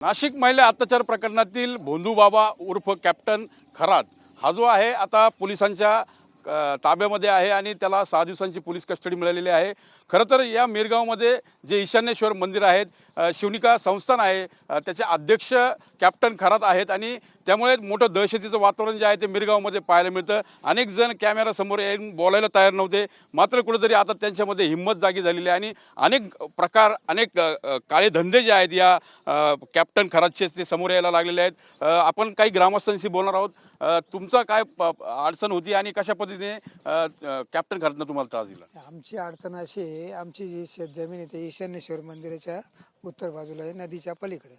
नाशिक महिला अत्याचार प्रकरणातील भोंदू बाबा उर्फ कॅप्टन खरात हा जो आहे आता पोलिसांच्या ताब्यामध्ये आहे आणि त्याला 6 दिवसांची पोलीस कस्टडी मिळालेली आहे। खरं तर या मिरगावमध्ये जे ईशान्येश्वर मंदिर आहेत, शिवनिका संस्थान आहे, त्याचे अध्यक्ष कॅप्टन खरात आहेत आणि त्यामुळे मोठं दहशतीचं वातावरण जे आहे ते मिरगावमध्ये पाहायला मिळतं। अनेक जण कॅमेरासमोर येऊन बोलायला तयार नव्हते, मात्र कुठेतरी आता त्यांच्यामध्ये हिंमत जागी झालेली आहे आणि अनेक प्रकार अनेक काळे धंदे जे आहेत या कॅप्टन खरातचे ते समोर यायला लागलेले आहेत। आपण काही ग्रामस्थांशी बोलणार आहोत। तुमचा काय अडचण होती आणि कशा पद्धतीने कॅप्टन खरातनं तुम्हाला त्रास दिला? आमची अडचण अशी आहे, आमची जी शेतजमीन आहे ते ईशान्येश्वर मंदिराच्या उत्तर बाजूला आहे, नदीच्या पलीकडे।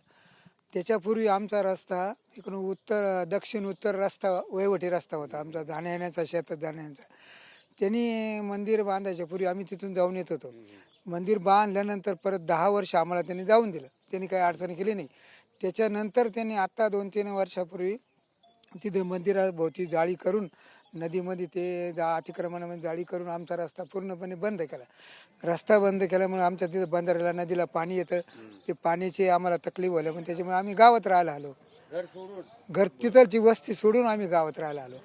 त्याच्यापूर्वी आमचा रस्ता इकडून दक्षिण उत्तर रस्ता वहिवटी रस्ता होता आमचा जाण्या येण्याचा, शेतात जाण्याचा। त्यांनी मंदिर बांधायच्या पूर्वी आम्ही तिथून जाऊन येत होतो। मंदिर बांधल्यानंतर परत 10 वर्ष आम्हाला त्यांनी जाऊन दिलं, त्यांनी काही अडचण केली नाही। त्याच्यानंतर त्यांनी आत्ता 2-3 वर्षापूर्वी तिथे मंदिराभोवती जाळी करून नदीमध्ये ते अतिक्रमणामध्ये जाळी करून आमचा रस्ता पूर्णपणे बंद केला। रस्ता बंद केल्यामुळे आमच्या तिथे बंधाऱ्याला नदीला पाणी येतं, ते पाण्याची आम्हाला तकलीफ होल्या, पण त्याच्यामुळे आम्ही गावात राहायला आलो। घर तिथलची वस्ती सोडून आम्ही गावात राहायला आलो।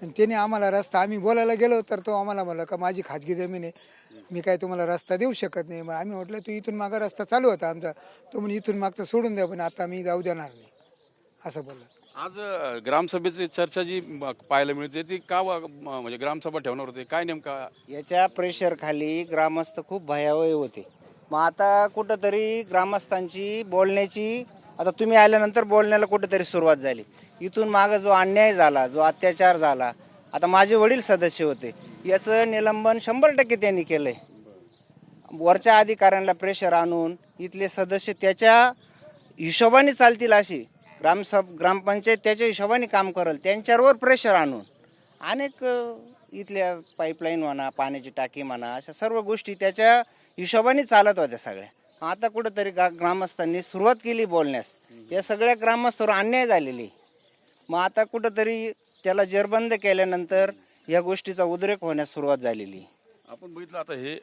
आणि त्याने आम्हाला रस्ता, आम्ही बोलायला गेलो तर तो आम्हाला म्हणला का माझी खाजगी जमीन आहे, मी काय तुम्हाला रस्ता देऊ शकत नाही। मग आम्ही म्हटलं तू इथून मागा रस्ता चालू होता आमचा, तो म्हणजे इथून मागचं सोडून द्या, पण आता मी जाऊ देणार नाही असं बोलला। आज ग्रामसभेची चर्चा जी पाहायला मिळते ती का म्हणजे ग्रामसभा ठेवणार होते, काय नेमका? याच्या प्रेशर खाली ग्रामस्थ खूप भयावह होते। मग आता कुठंतरी ग्रामस्थांची बोलण्याची, आता तुम्ही आल्यानंतर बोलण्याला कुठंतरी सुरुवात झाली। इथून मागं जो अन्याय झाला, जो अत्याचार झाला, आता माझे वडील सदस्य होते, याचं निलंबन 100% त्यांनी केलंय। वरच्या अधिकाऱ्यांना प्रेशर आणून इथले सदस्य त्याच्या हिशोबाने चालतील अशी ग्रामपंचायत त्याच्या हिशोबाने काम करेल, त्यांच्यावर प्रेशर आणून अनेक इथल्या पाईपलाईन म्हणा, पाण्याची टाकी म्हणा, अशा सर्व गोष्टी त्याच्या हिशोबाने चालत होत्या सगळ्या। आता कुठंतरी ग्रामस्थांनी सुरुवात केली बोलण्यास, या सगळ्या ग्रामस्थांवर अन्याय झालेली। मग आता कुठंतरी त्याला जेरबंद केल्यानंतर या गोष्टीचा उद्रेक होण्यास सुरुवात झालेली। आपण बघितलं आता हे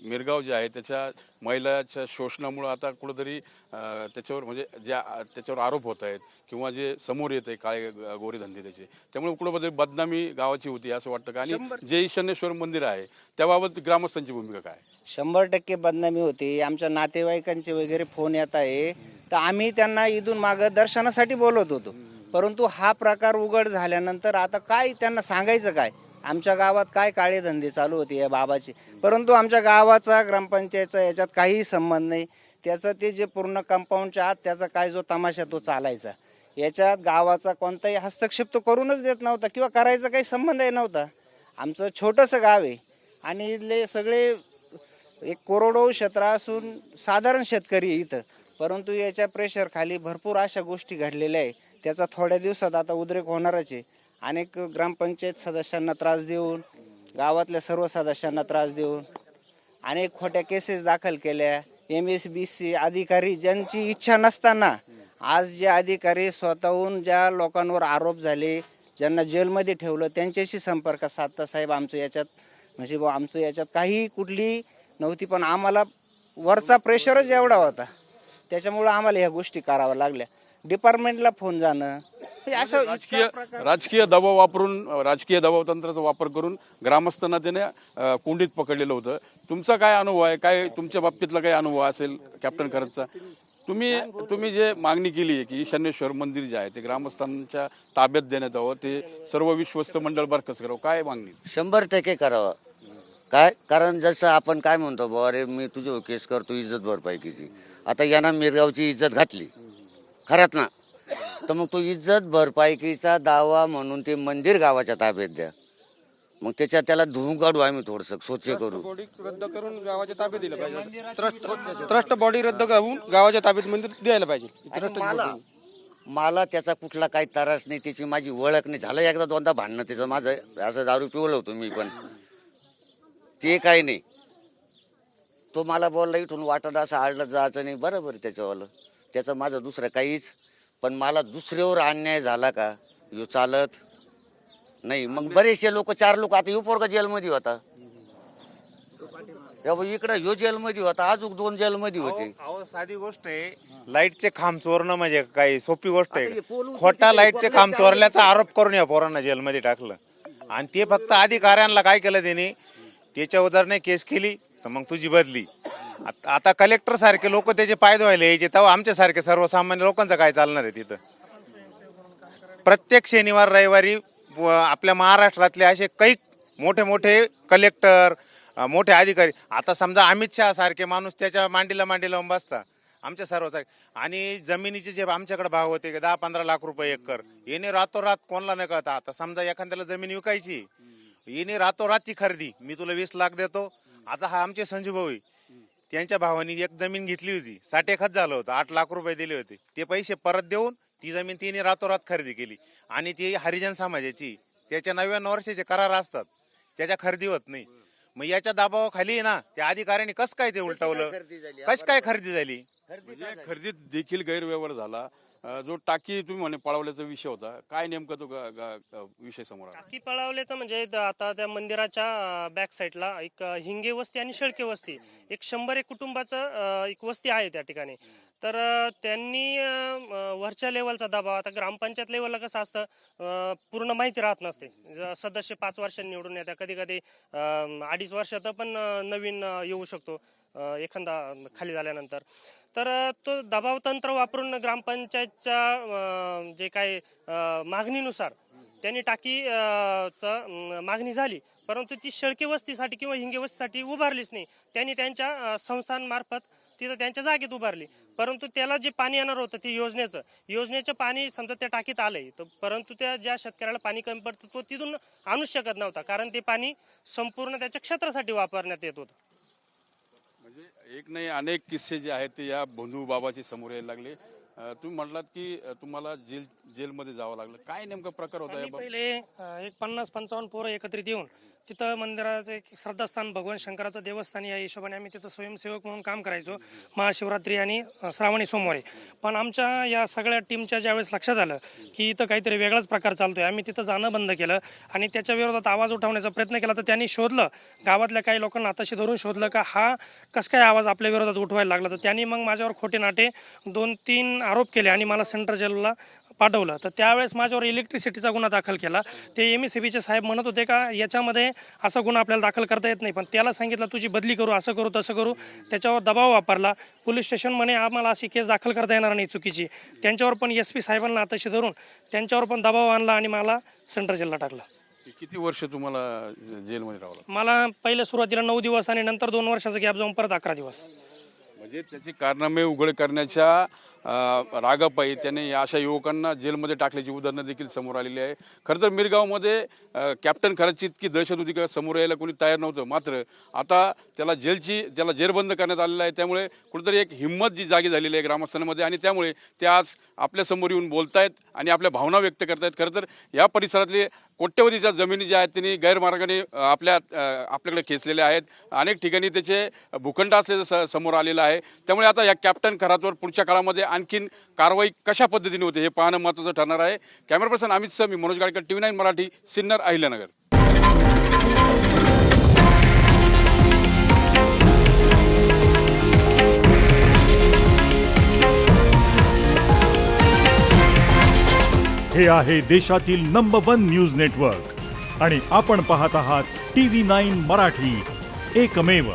मिरगाव जे आहे त्याच्या महिलाच्या शोषणामुळे आता कुठंतरी त्याच्यावर म्हणजे त्याच्यावर आरोप होत आहेत किंवा जे समोर येत आहे काळे गोरे धंदे त्यामुळे कुठंतरी बदनामी गावाची होती असं वाटतं का? आणि जे ईशान्येश्वर मंदिर आहे त्याबाबत ग्रामस्थांची भूमिका काय? 100% बदनामी होती। आमच्या नातेवाईकांचे वगैरे फोन येत आहे, तर आम्ही त्यांना इथून मागं दर्शनासाठी बोलवत होतो, परंतु हा प्रकार उघड झाल्यानंतर आता काय त्यांना सांगायचं काय? आमच्या गावात काय काळे धंदे चालू होते या बाबाचे, परंतु आमच्या गावाचा ग्रामपंचायतचा याच्यात काहीही संबंध नाही। त्याचं ते जे पूर्ण कंपाऊंडच्या आत त्याचा काय जो तमाशा तो चालायचा, याच्यात गावाचा कोणताही हस्तक्षेप तो करूनच देत नव्हता किंवा करायचा काही संबंधही नव्हता। आमचं छोटंसं गाव आहे आणि इथले सगळे 1 करोडो क्षेत्र असून साधारण शेतकरी इथं, परंतु याच्या प्रेशर खाली भरपूर अशा गोष्टी घडलेल्या आहे। त्याचा थोड्या दिवसात आता उद्रेक होणारच आहे। अनेक ग्रामपंचायत सदस्यांना त्रास देऊन, गावातल्या सर्व सदस्यांना त्रास देऊन अनेक खोट्या केसेस दाखल केल्या। MSBC अधिकारी ज्यांची इच्छा नसताना आज जे अधिकारी स्वतःहून ज्या लोकांवर आरोप झाले, ज्यांना जेलमध्ये ठेवलं, त्यांच्याशी संपर्क साधता साहेब आमचं याच्यात म्हणजे आमचं याच्यात काही कुठली नव्हती, पण आम्हाला वरचा प्रेशरच एवढा होता, त्याच्यामुळं आम्हाला ह्या गोष्टी कराव्या लागल्या। डिपार्टमेंटला फोन जाणं, असं राजकीय दबाव वापरून, राजकीय दबाव तंत्राचा वापर करून ग्रामस्थांना त्याने कोंडीत पकडलेलं होतं। तुमचा काय अनुभव आहे, काय तुमच्या बाबतीतला काही अनुभव असेल कॅप्टन खरातचा? तुम्ही जे मागणी केली आहे की ईशान्येश्वर मंदिर जे आहे ते ग्रामस्थांच्या ताब्यात देण्यात यावं, ते सर्व विश्वस्त मंडळ बरकस करावं, काय मागणी? 100% करावं। काय कारण जसं आपण काय म्हणतो बुवा, अरे मी तुझी केस करतो इज्जत भरपाईची, आता यांना मिरगावची इज्जत घातली खरंच ना, तर मग तो इज्जत भरपाईचा दावा म्हणून ते मंदिर गावाच्या ताब्यात द्या। मग त्याला धुवून काढू आम्ही, थोडंसं स्वच्छ करू। बॉडी रद्द करून गावाच्या ताब्यात दिलं पाहिजे। ट्रस्ट बॉडी रद्द करून गावाच्या ताब्यात मंदिर द्यायला पाहिजे। मला त्याचा कुठला काही त्रास नाही, त्याची माझी ओळख नाही, झालं एकदा दोनदा भांडणं त्याचं माझं, असं दारू पिवलं होतो मी, पण ते काही नाही। तो मला बोलला इथून वाटत असं आडलं जायचं नाही, बरोबर त्याच्यावालं, त्याचं माझं दुसरं काहीच, पण मला दुसऱ्यावर अन्याय झाला का ह्यो चालत नाही। मग बरेचसे लोक, 4 लोक, आता ह्यो पोरगा जेलमध्ये होता, इकडं ह्यो जेलमध्ये होता, अजून 2 जेलमध्ये होते. अहो साधी गोष्ट आहे, लाईटचे खांब चोरणं म्हणजे काही सोपी गोष्ट आता हे आहे. पोलू खोटा किती लाईटचे कोणाला खांब चालू चोरल्याचा आरोप करून या पोरांना जेलमध्ये टाकलं. आणि ते फक्त अधिकाऱ्यांना काय केलं त्यांनी, त्याच्या उदाहरणे केस केली तर मग तुझी बदली. आता कलेक्टर सारखे लोक त्याचे पाय धुवायला यायचे, तेव्हा आमच्या सारखे सर्वसामान्य लोकांचं काय चालणार आहे तिथं. प्रत्येक शनिवार रविवारी आपल्या महाराष्ट्रातले असे काही मोठे मोठे कलेक्टर, मोठे अधिकारी, आता समजा अमित शहा सारखे माणूस त्याच्या मांडीला लावून बसता आमच्या सर्वसारखे. आणि जमिनीचे जे आमच्याकडे भाव होते 10-15 लाख रुपये एकर, येणे रातोरात कोणाला न कळता. आता समजा एखाद्याला जमीन विकायची, येणे रातोरात ती खरेदी, मी तुला 20 लाख देतो. आता हा आमचे संजू भाऊ, त्यांच्या भावानी एक जमीन घेतली होती, 60 खत झालं होतं, 8 लाख रुपये दिले होते. ते पैसे परत देऊन ती जमीन तिने रातोरात खरेदी केली. आणि ती हरिजन समाजाची, त्याच्या 99 वर्षाचे करार असतात, त्याच्या खरेदी होत नाही. मग याच्या दबावाखाली ना त्या अधिकाऱ्यांनी कसं काय ते उलटवलं, कसं काय खरेदी झाली. म्हणजे खरेदीत देखील गैरव्यवहार झाला. जो टाकी तुम्ही म्हणे पळवल्याचा विषय होता, काय नेमका तो विषय समोर आला? टाकी पळावल्याचं म्हणजे आता त्या मंदिराच्या बॅक साईडला एक हिंगे वस्ती आणि शेळके वस्ती, एक 100 कुटुंबाचं एक वस्ती आहे त्या ठिकाणी. तर त्यांनी वरच्या लेवलचा दबाव, आता ग्रामपंचायत लेवलला कसं असतं, पूर्ण माहिती राहत नसते. सदस्य 5 वर्षांनी निवडून येतात, कधी कधी 2.5 वर्षात पण नवीन येऊ शकतो एखादा खाली झाल्यानंतर. तर तो दबाव तंत्र वापरून ग्रामपंचायतच्या जे काही मागणीनुसार त्यांनी टाकीचं मागणी झाली, परंतु ती शेळके वस्तीसाठी किंवा हिंगे वस्तीसाठी उभारलीच नाही. त्यांनी त्यांच्या संस्थांमार्फत तिथं त्यांच्या जागेत उभारली. परंतु त्याला जे पाणी येणार होतं ते योजनेचं पाणी समजा त्या टाकीत आलंय, तर परंतु त्या ज्या शेतकऱ्याला पाणी कमी पडतं तो तिथून आणूच शकत नव्हता, कारण ते पाणी संपूर्ण त्याच्या क्षेत्रासाठी वापरण्यात येत होतं. म्हणजे एक नाही अनेक किस्से जे आहेत ते या बंधू बाबाचे समोर यायला लागले. तुम्ही म्हटलात की तुम्हाला जेलमध्ये जावं लागलं, काय नेमका प्रकार होता? आम्ही पहिले एक 50-55 पोरं एकत्रित येऊन तिथं मंदिराचं एक श्रद्धास्थान भगवान शंकराचं देवस्थान या हिशोबाने आम्ही तिथं स्वयंसेवक म्हणून काम करायचो महाशिवरात्री आणि श्रावणी सोमवारी. पण आमच्या या सगळ्या टीमच्या ज्यावेळेस लक्षात आलं की इथं काहीतरी वेगळाच प्रकार चालतोय, आम्ही तिथं जाणं बंद केलं आणि त्याच्या विरोधात आवाज उठवण्याचा प्रयत्न केला. तर त्यांनी शोधलं, गावातल्या काही लोकांना हाताशी धरून शोधलं का हा कसं काय आवाज आपल्या विरोधात उठवायला लागला. तर त्यांनी मग माझ्यावर खोटे नाटे 2-3 आरोप केले आणि मला सेंट्रल जेलला पाठवलं. तर त्यावेळेस माझ्यावर इलेक्ट्रिसिटीचा गुन्हा दाखल केला. ते MECBचे साहेब म्हणत होते का याच्यामध्ये असा गुन्हा आपल्याला दाखल करता येत नाही, पण त्याला सांगितलं तुझी बदली करू, असं करू तसं करू. त्याच्यावर दबाव वापरला. पोलीस स्टेशन म्हणे आम्हाला अशी केस दाखल करता येणार नाही चुकीची. त्यांच्यावर पण SP साहेबांना हाताशी धरून त्यांच्यावर पण दबाव आणला आणि मला सेंट्रल जेलला टाकलं. किती वर्ष तुम्हाला जेलमध्ये राहावं लागलं? मला पहिले सुरुवातीला 9 दिवस आणि नंतर 2 वर्षाचा गॅप जाऊन परत 11 दिवस. म्हणजे त्याचे कारनामे उघड करण्याच्या रागापायी त्याने या अशा युवकांना जेलमध्ये टाकल्याची उदाहरणं देखील समोर आलेली आहे. खरं तर मिरगावमध्ये कॅप्टन खरातची इतकी दहशत होती का समोर यायला कोणी तयार नव्हतं. मात्र आता त्याला जेरबंद करण्यात आलेलं आहे. त्यामुळे कुठेतरी एक हिंमत जी जागी झालेली आहे ग्रामस्थांमध्ये आणि त्यामुळे ते आज आपल्या समोर येऊन बोलतायत आणि आपल्या भावना व्यक्त करतायत. खरं तर या परिसरातले कोट्यवधीच्या जमिनी ज्या आहेत त्यांनी गैरमार्गाने आपल्याकडे खेचलेल्या आहेत. अनेक ठिकाणी त्याचे भूखंड असल्याचं समोर आलेलं आहे. त्यामुळे आता या कॅप्टन खरातवर पुढच्या काळामध्ये आणखीन कारवाई कशा पद्धतीने होते हे पाहणं महत्त्वाचं ठरणार आहे. कॅमेरा पर्सन अमित सह, मी मनोज गाडकर, TV9 मराठी, सिन्नर, अहिल्यानगर. हे आहे देशातील नंबर 1 न्यूज नेटवर्क आणि आपण पाहत आहात TV9 मराठी, एकमेव.